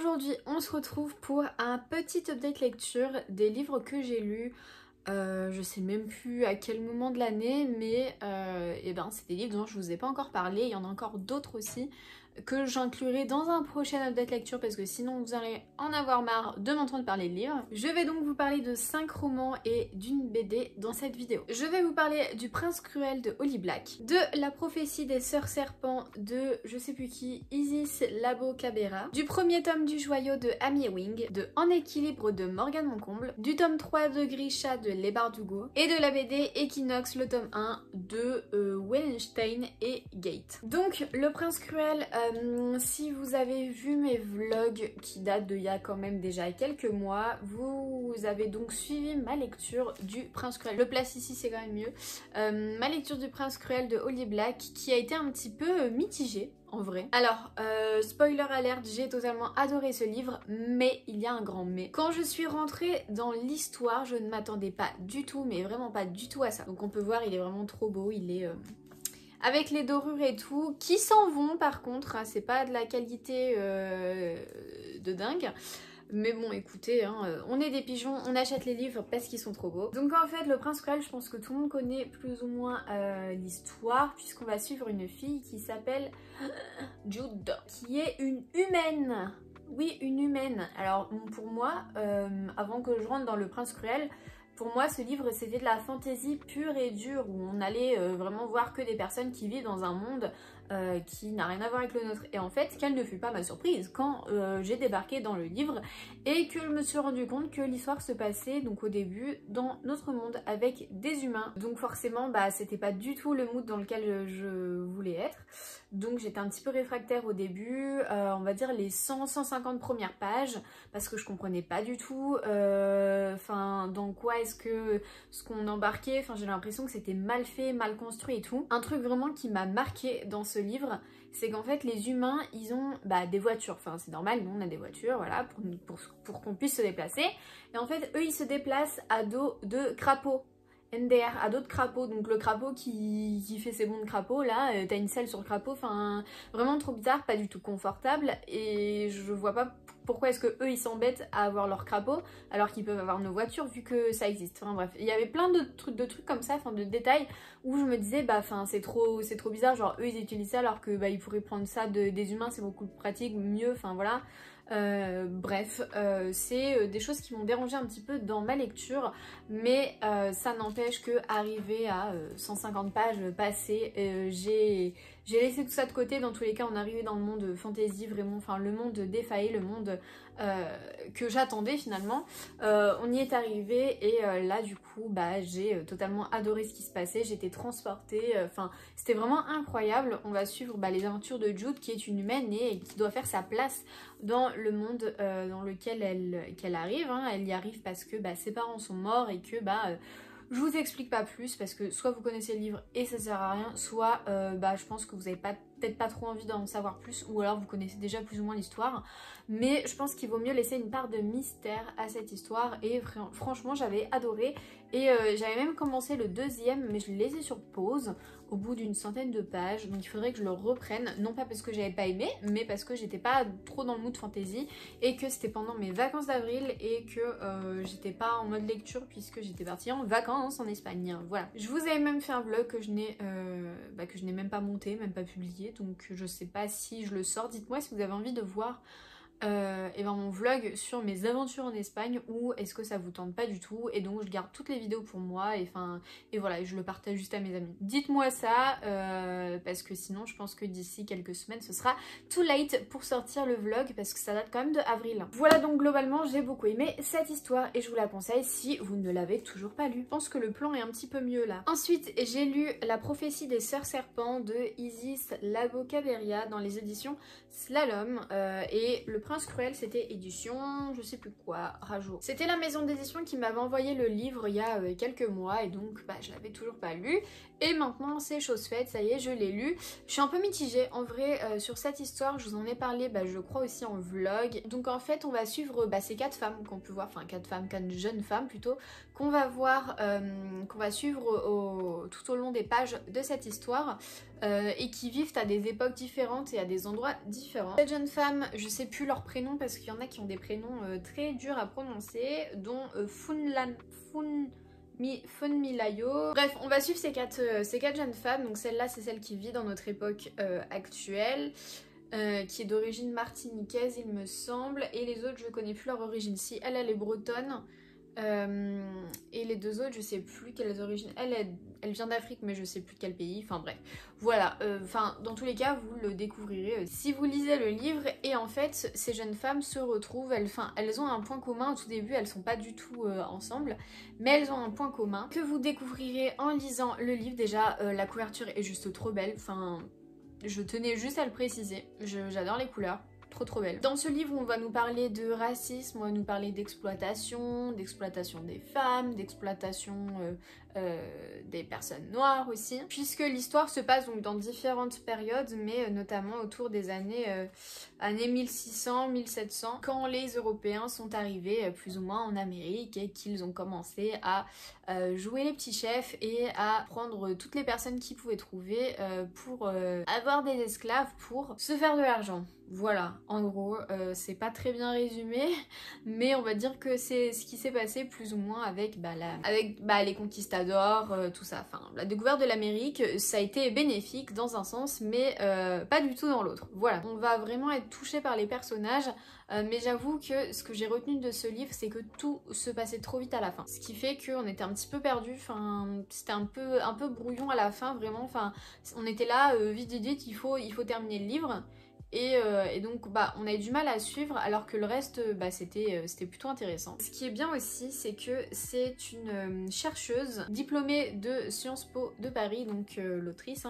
Aujourd'hui, on se retrouve pour un petit update lecture des livres que j'ai lus. Je sais même plus à quel moment de l'année, mais c'est des livres dont je vous ai pas encore parlé. Il y en a encore d'autres aussi que j'inclurai dans un prochain update lecture parce que sinon vous allez en avoir marre de m'entendre parler de livres. Je vais donc vous parler de 5 romans et d'une BD dans cette vidéo. Je vais vous parler du Prince Cruel de Holly Black, de La prophétie des sœurs serpents de je sais plus qui, Isis Labo-Cabera, du premier tome du Joyau de Amy Ewing, de En équilibre de Morgane Moncomble, du tome 3 de Grisha de Les Bardugo et de la BD Equinox, le tome 1 de Wallenstein et Gate. Donc le Prince Cruel, si vous avez vu mes vlogs qui datent d'il y a quand même déjà quelques mois, vous avez donc suivi ma lecture du Prince Cruel. Le place ici c'est quand même mieux. Ma lecture du Prince Cruel de Holly Black qui a été un petit peu mitigée en vrai. Alors, spoiler alert, j'ai totalement adoré ce livre, mais il y a un grand mais. Quand je suis rentrée dans l'histoire, je ne m'attendais pas du tout, mais vraiment pas du tout à ça. Donc on peut voir, il est vraiment trop beau, il est... avec les dorures et tout, qui s'en vont par contre, hein, c'est pas de la qualité de dingue. Mais bon, écoutez, hein, on est des pigeons, on achète les livres parce qu'ils sont trop beaux. Donc en fait, le Prince Cruel, je pense que tout le monde connaît plus ou moins l'histoire, puisqu'on va suivre une fille qui s'appelle Jude, qui est une humaine. Oui, une humaine. Alors pour moi, avant que je rentre dans le Prince Cruel, pour moi, ce livre, c'était de la fantaisie pure et dure, où on allait vraiment voir que des personnes qui vivent dans un monde qui n'a rien à voir avec le nôtre. Et en fait, quelle ne fut pas ma surprise quand j'ai débarqué dans le livre et que je me suis rendu compte que l'histoire se passait donc au début dans notre monde avec des humains. Donc forcément, bah, c'était pas du tout le mood dans lequel je voulais être. Donc j'étais un petit peu réfractaire au début, on va dire les 100-150 premières pages, parce que je comprenais pas du tout dans quoi est-ce que ce qu'on embarquait, enfin j'ai l'impression que c'était mal fait, mal construit et tout. Un truc vraiment qui m'a marqué dans ce livre, c'est qu'en fait les humains ils ont des voitures, enfin c'est normal, nous on a des voitures, voilà, pour qu'on puisse se déplacer, et en fait eux ils se déplacent à dos de crapauds. NDR, à d'autres crapauds, donc le crapaud qui fait ses bons de crapaud, là, t'as une selle sur le crapaud, enfin vraiment trop bizarre, pas du tout confortable, et je vois pas pourquoi est-ce que eux ils s'embêtent à avoir leur crapaud alors qu'ils peuvent avoir nos voitures vu que ça existe. Enfin bref, il y avait plein de trucs comme ça, enfin de détails où je me disais c'est trop bizarre, genre eux ils utilisent ça alors que ils pourraient prendre ça des humains, c'est beaucoup plus pratique, mieux, enfin voilà. C'est des choses qui m'ont dérangé un petit peu dans ma lecture, mais ça n'empêche que arrivé à 150 pages passées, j'ai laissé tout ça de côté. Dans tous les cas, on arrivait dans le monde fantasy, vraiment, enfin le monde défaillé, le monde que j'attendais finalement. On y est arrivé et là du coup j'ai totalement adoré ce qui se passait, j'étais transportée, enfin c'était vraiment incroyable. On va suivre les aventures de Jude qui est une humaine et qui doit faire sa place dans le monde dans lequel elle arrive, hein. Elle y arrive parce que ses parents sont morts et que je vous explique pas plus parce que soit vous connaissez le livre et ça sert à rien, soit je pense que vous avez peut-être pas trop envie d'en savoir plus, ou alors vous connaissez déjà plus ou moins l'histoire, mais je pense qu'il vaut mieux laisser une part de mystère à cette histoire et franchement j'avais adoré et j'avais même commencé le deuxième mais je l'ai laissé sur pause au bout d'une centaine de pages, donc il faudrait que je le reprenne, non pas parce que j'avais pas aimé mais parce que j'étais pas trop dans le mood fantasy et que c'était pendant mes vacances d'avril et que j'étais pas en mode lecture puisque j'étais partie en vacances en Espagne. Voilà, je vous avais même fait un vlog que je n'ai même pas monté, même pas publié, donc je sais pas si je le sors. Dites-moi si vous avez envie de voir mon vlog sur mes aventures en Espagne ou est-ce que ça vous tente pas du tout, et donc je garde toutes les vidéos pour moi et voilà, je le partage juste à mes amis. Dites-moi ça parce que sinon je pense que d'ici quelques semaines ce sera too late pour sortir le vlog parce que ça date quand même de avril. Voilà, donc globalement j'ai beaucoup aimé cette histoire et je vous la conseille si vous ne l'avez toujours pas lu. Je pense que le plan est un petit peu mieux là. Ensuite j'ai lu La prophétie des sœurs serpents de Isis Labo-Cabera dans les éditions Slalom et le Prince Cruel c'était édition je sais plus quoi, Rajo. C'était la maison d'édition qui m'avait envoyé le livre il y a quelques mois et donc je l'avais toujours pas lu et maintenant c'est chose faite, ça y est je l'ai lu. Je suis un peu mitigée en vrai sur cette histoire, je vous en ai parlé je crois aussi en vlog. Donc en fait on va suivre ces 4 femmes qu'on peut voir, enfin 4 jeunes femmes plutôt, qu'on va voir, qu'on va suivre tout au long des pages de cette histoire. et qui vivent à des époques différentes et à des endroits différents. Cette jeune femme, je sais plus leur prénom parce qu'il y en a qui ont des prénoms très durs à prononcer, dont Funmilayo. Bref, on va suivre ces quatre jeunes femmes. Donc celle-là, c'est celle qui vit dans notre époque actuelle. Qui est d'origine martiniquaise il me semble, et les autres je connais plus leur origine. Si elle est bretonne, et les deux autres je sais plus quelles origines. Elle vient d'Afrique mais je sais plus de quel pays, enfin bref. Voilà, dans tous les cas vous le découvrirez si vous lisez le livre. Et en fait ces jeunes femmes se retrouvent, elles ont un point commun. Au tout début elles sont pas du tout ensemble, mais elles ont un point commun que vous découvrirez en lisant le livre. Déjà la couverture est juste trop belle, je tenais juste à le préciser, j'adore les couleurs, trop belles. Dans ce livre on va nous parler de racisme, on va nous parler d'exploitation des femmes, d'exploitation des personnes noires aussi, puisque l'histoire se passe donc dans différentes périodes, mais notamment autour des années 1600-1700, quand les Européens sont arrivés plus ou moins en Amérique et qu'ils ont commencé à jouer les petits chefs et à prendre toutes les personnes qu'ils pouvaient trouver pour avoir des esclaves pour se faire de l'argent. Voilà, en gros, c'est pas très bien résumé, mais on va dire que c'est ce qui s'est passé plus ou moins avec les conquistadors, tout ça. Enfin, la découverte de l'Amérique, ça a été bénéfique dans un sens, mais pas du tout dans l'autre. Voilà, on va vraiment être touché par les personnages, mais j'avoue que ce que j'ai retenu de ce livre, c'est que tout se passait trop vite à la fin. Ce qui fait qu'on était un petit peu perdus, c'était un peu brouillon à la fin, vraiment. On était là, vite, il faut terminer le livre. Et donc on a eu du mal à suivre, alors que le reste c'était plutôt intéressant. Ce qui est bien aussi, c'est que c'est une chercheuse diplômée de Sciences Po de Paris, donc l'autrice,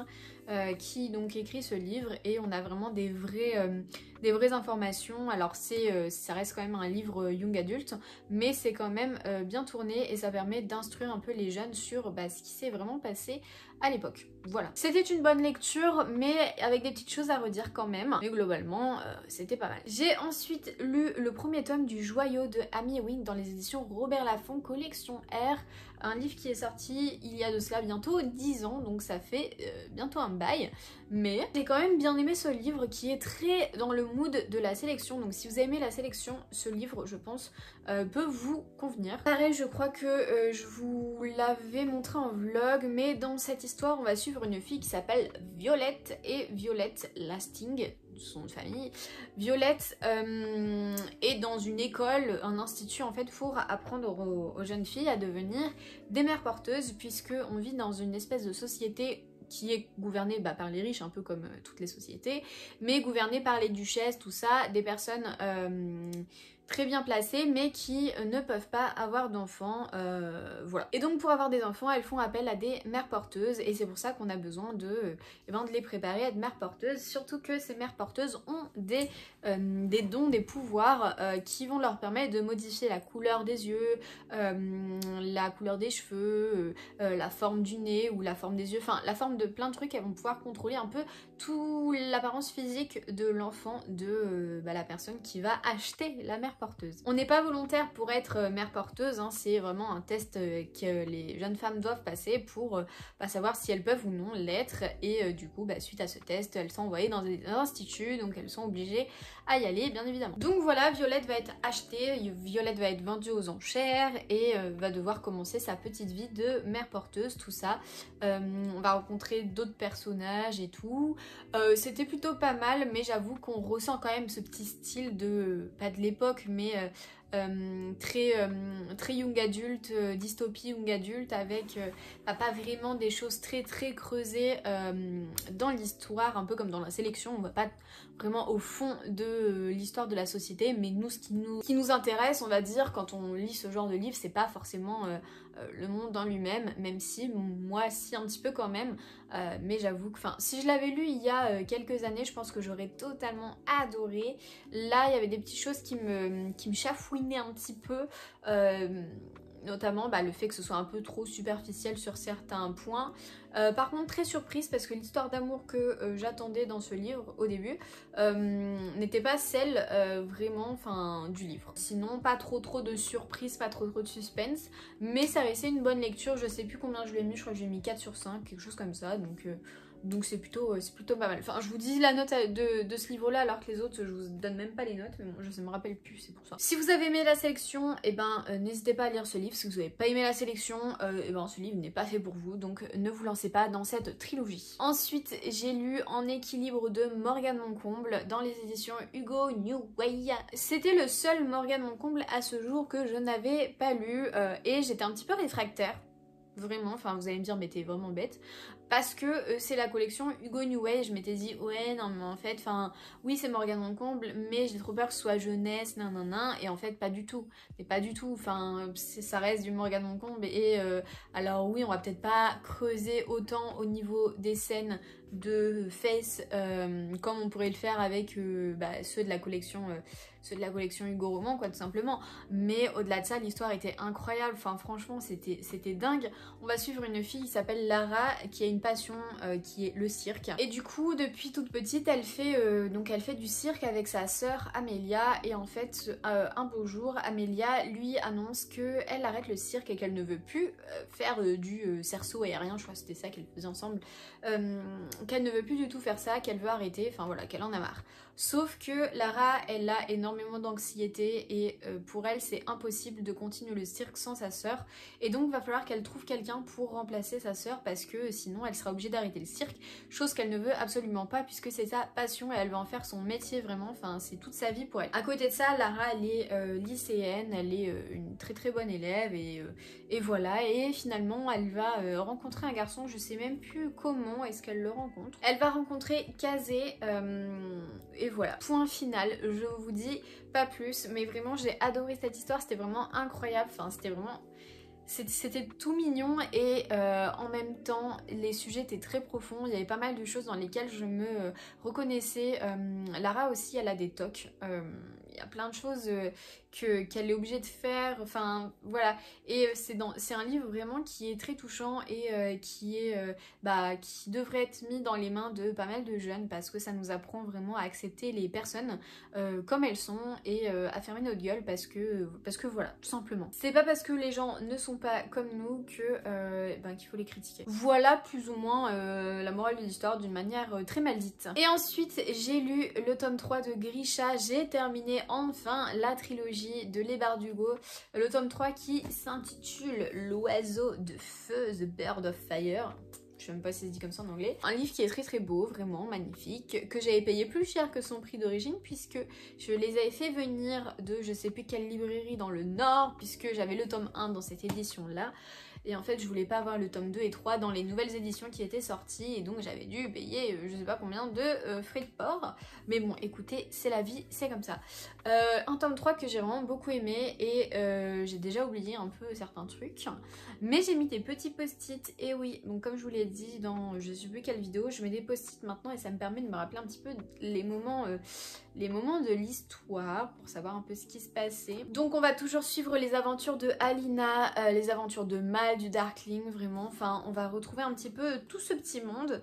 qui donc écrit ce livre, et on a vraiment des vraies informations. Alors ça reste quand même un livre young adulte, mais c'est quand même bien tourné et ça permet d'instruire un peu les jeunes sur ce qui s'est vraiment passé à l'époque. Voilà. C'était une bonne lecture, mais avec des petites choses à redire quand même. Mais globalement, c'était pas mal. J'ai ensuite lu le premier tome du Joyau de Amy Ewing dans les éditions Robert Laffont, collection R. Un livre qui est sorti il y a de cela bientôt 10 ans, donc ça fait bientôt un bail. Mais j'ai quand même bien aimé ce livre qui est très dans le mood de la sélection. Donc si vous aimez la sélection, ce livre, je pense, peut vous convenir. Pareil, je crois que je vous l'avais montré en vlog, mais dans cette histoire, on va suivre une fille qui s'appelle Violette, et Violette Lasting, son nom de famille. Violette est dans une école, un institut en fait, pour apprendre aux jeunes filles à devenir des mères porteuses, puisque on vit dans une espèce de société qui est gouvernée par les riches, un peu comme toutes les sociétés, mais gouvernée par les duchesses, tout ça, des personnes très bien placées, mais qui ne peuvent pas avoir d'enfants, voilà. Et donc pour avoir des enfants, elles font appel à des mères porteuses, et c'est pour ça qu'on a besoin de les préparer à être mères porteuses, surtout que ces mères porteuses ont des dons, des pouvoirs qui vont leur permettre de modifier la couleur des yeux, la couleur des cheveux, la forme du nez ou la forme des yeux, enfin la forme de plein de trucs. Elles vont pouvoir contrôler un peu toute l'apparence physique de l'enfant de la personne qui va acheter la mère porteuse. On n'est pas volontaire pour être mère porteuse, hein, c'est vraiment un test que les jeunes femmes doivent passer pour savoir si elles peuvent ou non l'être, et du coup suite à ce test elles sont envoyées dans des instituts, donc elles sont obligées à y aller bien évidemment. Donc voilà, Violette va être achetée, Violette va être vendue aux enchères et va devoir commencer sa petite vie de mère porteuse, tout ça. On va rencontrer d'autres personnages et tout. C'était plutôt pas mal, mais j'avoue qu'on ressent quand même ce petit style pas de l'époque, mais très young adulte, dystopie young adulte, avec pas vraiment des choses très creusées dans l'histoire, un peu comme dans la sélection. On va pas vraiment au fond de l'histoire de la société, mais nous, ce qui nous intéresse, on va dire, quand on lit ce genre de livre, c'est pas forcément le monde en lui-même, même si moi si un petit peu quand même, mais j'avoue que si je l'avais lu il y a quelques années, je pense que j'aurais totalement adoré. Là il y avait des petites choses qui me chafouinaient un petit peu, notamment le fait que ce soit un peu trop superficiel sur certains points. Par contre très surprise, parce que l'histoire d'amour que j'attendais dans ce livre au début n'était pas celle vraiment du livre. Sinon pas trop de surprises, pas trop de suspense, mais ça restait une bonne lecture. Je sais plus combien je lui ai mis, je crois que j'ai mis 4 sur 5, quelque chose comme ça, donc Donc c'est plutôt pas mal. Enfin je vous dis la note de ce livre là alors que les autres je vous donne même pas les notes, mais bon je ne me rappelle plus, c'est pour ça. Si vous avez aimé la sélection, et ben n'hésitez pas à lire ce livre. Si vous n'avez pas aimé la sélection, et ben ce livre n'est pas fait pour vous, donc ne vous lancez pas dans cette trilogie. Ensuite j'ai lu En équilibre de Morgane Moncomble dans les éditions Hugo New Way. C'était le seul Morgane Moncomble à ce jour que je n'avais pas lu et j'étais un petit peu réfractaire. Vraiment, enfin vous allez me dire mais t'es vraiment bête, parce que c'est la collection Hugo New Way. Je m'étais dit ouais non mais en fait, enfin oui c'est Morgane Moncomble mais j'ai trop peur que ce soit jeunesse, nanana, et en fait pas du tout, mais pas du tout, enfin ça reste du Morgane Moncomble et alors oui on va peut-être pas creuser autant au niveau des scènes de face comme on pourrait le faire avec ceux de la collection Hugo Roman quoi tout simplement, mais au-delà de ça l'histoire était incroyable, enfin franchement c'était dingue. On va suivre une fille qui s'appelle Lara qui a une passion qui est le cirque, et du coup depuis toute petite elle fait du cirque avec sa sœur Amélia, et en fait un beau jour Amélia lui annonce qu'elle arrête le cirque et qu'elle ne veut plus faire du cerceau aérien, je crois que c'était ça qu'elle faisait ensemble, qu'elle ne veut plus du tout faire ça, qu'elle veut arrêter, enfin voilà, qu'elle en a marre. Sauf que Lara, elle a énormément d'anxiété et pour elle c'est impossible de continuer le cirque sans sa sœur, et donc va falloir qu'elle trouve quelqu'un pour remplacer sa sœur parce que sinon elle sera obligée d'arrêter le cirque, chose qu'elle ne veut absolument pas puisque c'est sa passion et elle veut en faire son métier vraiment, enfin c'est toute sa vie pour elle. À côté de ça, Lara elle est lycéenne, elle est une très très bonne élève et voilà, et finalement elle va rencontrer un garçon, je sais même plus comment est-ce qu'elle le rencontre. Elle va rencontrer Kazé et voilà, point final, je vous dis pas plus, mais vraiment j'ai adoré cette histoire, c'était vraiment incroyable, enfin c'était tout mignon et en même temps les sujets étaient très profonds, il y avait pas mal de choses dans lesquelles je me reconnaissais. Lara aussi elle a des tocs, il y a plein de choses qu'elle est obligée de faire, enfin voilà, et c'est un livre vraiment qui est très touchant et qui devrait être mis dans les mains de pas mal de jeunes parce que ça nous apprend vraiment à accepter les personnes comme elles sont et à fermer notre gueule parce que voilà, tout simplement. C'est pas parce que les gens ne sont pas comme nous qu'il faut les critiquer. Voilà plus ou moins la morale de l'histoire d'une manière très mal dite. Et ensuite j'ai lu le tome 3 de Grisha, j'ai terminé enfin la trilogie de Les Bardugo, le tome 3 qui s'intitule L'oiseau de feu, The Bird of Fire. Je sais même pas si c'est dit comme ça en anglais. Un livre qui est très très beau, vraiment magnifique, que j'avais payé plus cher que son prix d'origine puisque je les avais fait venir de je sais plus quelle librairie dans le nord, puisque j'avais le tome 1 dans cette édition là. Et en fait je voulais pas avoir le tome 2 et 3 dans les nouvelles éditions qui étaient sorties, et donc j'avais dû payer je sais pas combien de frais de port. Mais bon écoutez, c'est la vie, c'est comme ça. Un tome 3 que j'ai vraiment beaucoup aimé et j'ai déjà oublié un peu certains trucs. Mais j'ai mis des petits post-it, et oui, donc comme je vous l'ai dit dans je sais plus quelle vidéo, je mets des post-it maintenant et ça me permet de me rappeler un petit peu les moments de l'histoire pour savoir un peu ce qui se passait. Donc on va toujours suivre les aventures de Alina, les aventures de Mal, du Darkling, vraiment, enfin on va retrouver un petit peu tout ce petit monde.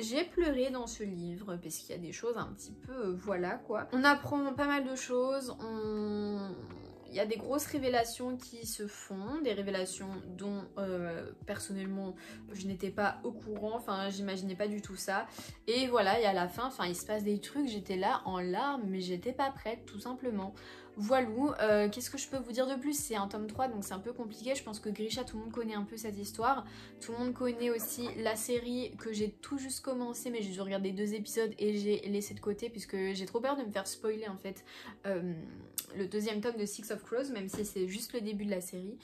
J'ai pleuré dans ce livre parce qu'il y a des choses un petit peu voilà quoi. On apprend pas mal de choses, il y a des grosses révélations qui se font, des révélations dont personnellement je n'étais pas au courant, enfin j'imaginais pas du tout ça. Et voilà, et à la fin, enfin il se passe des trucs, j'étais là en larmes mais j'étais pas prête tout simplement. Voilou, qu'est-ce que je peux vous dire de plus? C'est un tome 3 donc c'est un peu compliqué, je pense que Grisha tout le monde connaît un peu cette histoire. Tout le monde connaît aussi la série que j'ai tout juste commencé mais j'ai dû regarder 2 épisodes et j'ai laissé de côté puisque j'ai trop peur de me faire spoiler en fait le deuxième tome de Six of Crows, même si c'est juste le début de la série.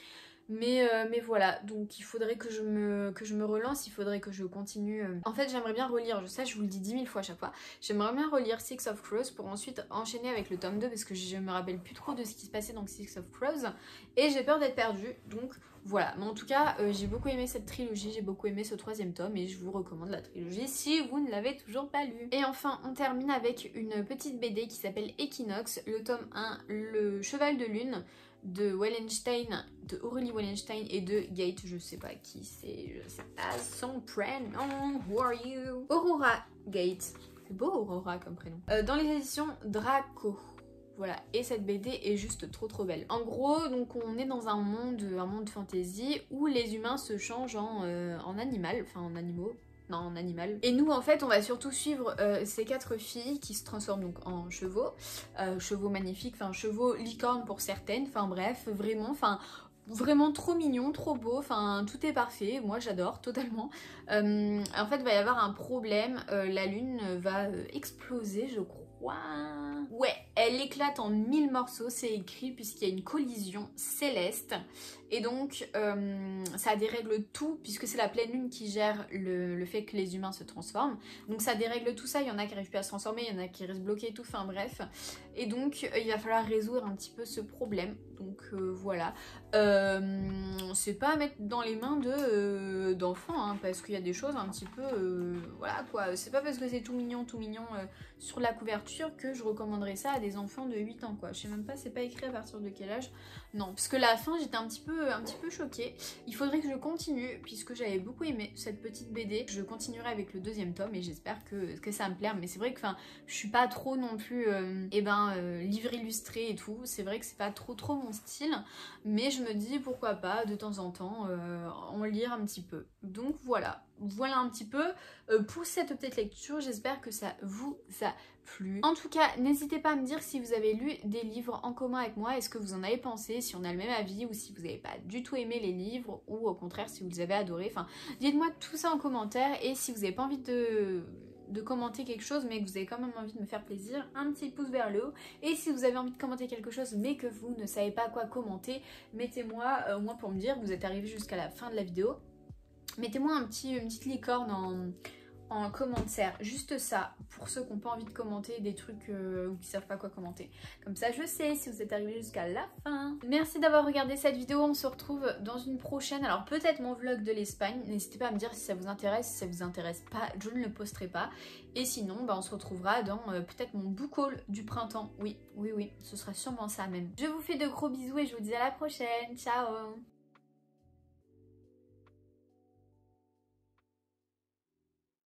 Mais voilà, donc il faudrait que je me relance, il faudrait que je continue. En fait j'aimerais bien relire, ça je vous le dis 10 000 fois à chaque fois, j'aimerais bien relire Six of Crows pour ensuite enchaîner avec le tome 2 parce que je me rappelle plus trop de ce qui se passait dans Six of Crows et j'ai peur d'être perdue, donc voilà. Mais en tout cas j'ai beaucoup aimé cette trilogie, j'ai beaucoup aimé ce 3e tome et je vous recommande la trilogie si vous ne l'avez toujours pas lu. Et enfin on termine avec une petite BD qui s'appelle Equinox, le tome 1, le cheval de lune de Wallenstein, de Aurélie Wallenstein et de Gate, je sais pas qui c'est, je sais pas son prénom, who are you? Aurora Gate, c'est beau Aurora comme prénom. Dans les éditions Draco. Voilà, et cette BD est juste trop belle. En gros, donc on est dans un monde fantasy où les humains se changent en animal, enfin en animaux. non, en animal. Et nous en fait on va surtout suivre ces 4 filles qui se transforment donc en chevaux, chevaux magnifiques, enfin chevaux licornes pour certaines, enfin bref, vraiment trop mignon, trop beau, enfin tout est parfait, moi j'adore totalement. En fait il va y avoir un problème, la lune va exploser je crois. Ouais, elle éclate en 1000 morceaux, c'est écrit, puisqu'il y a une collision céleste. Et donc, ça dérègle tout, puisque c'est la pleine lune qui gère le fait que les humains se transforment. Donc ça dérègle tout ça, il y en a qui n'arrivent plus à se transformer, il y en a qui restent bloqués et tout, enfin bref. Et donc, il va falloir résoudre un petit peu ce problème. Donc voilà. C'est pas à mettre dans les mains d'enfants, hein, parce qu'il y a des choses un petit peu... voilà quoi, c'est pas parce que c'est tout mignon sur la couverture que je recommanderais ça à des enfants de 8 ans quoi. Je sais même pas, c'est pas écrit à partir de quel âge. Non, parce que la fin j'étais un petit peu choquée. Il faudrait que je continue puisque j'avais beaucoup aimé cette petite BD. Je continuerai avec le 2e tome et j'espère que ça va me plaire. Mais c'est vrai que je suis pas trop non plus livre illustré et tout. C'est vrai que c'est pas trop mon style. Mais je me dis pourquoi pas de temps en temps en lire un petit peu. Donc voilà un petit peu pour cette petite lecture. J'espère que ça vous a plu. En tout cas, n'hésitez pas à me dire si vous avez lu des livres en commun avec moi, est-ce que vous en avez pensé, si on a le même avis ou si vous n'avez pas du tout aimé les livres ou au contraire si vous les avez adorés. Enfin, dites-moi tout ça en commentaire et si vous n'avez pas envie de commenter quelque chose mais que vous avez quand même envie de me faire plaisir, un petit pouce vers le haut. Et si vous avez envie de commenter quelque chose mais que vous ne savez pas quoi commenter, mettez-moi au moins pour me dire que vous êtes arrivé jusqu'à la fin de la vidéo. Mettez-moi une petite licorne en commentaire, juste ça, pour ceux qui n'ont pas envie de commenter des trucs ou qui savent pas quoi commenter. Comme ça je sais si vous êtes arrivé jusqu'à la fin. Merci d'avoir regardé cette vidéo, on se retrouve dans une prochaine. Alors peut-être mon vlog de l'Espagne, n'hésitez pas à me dire si ça vous intéresse, si ça vous intéresse pas, je ne le posterai pas. Et sinon, on se retrouvera dans peut-être mon book haul du printemps. Oui, ce sera sûrement ça même. Je vous fais de gros bisous et je vous dis à la prochaine, ciao.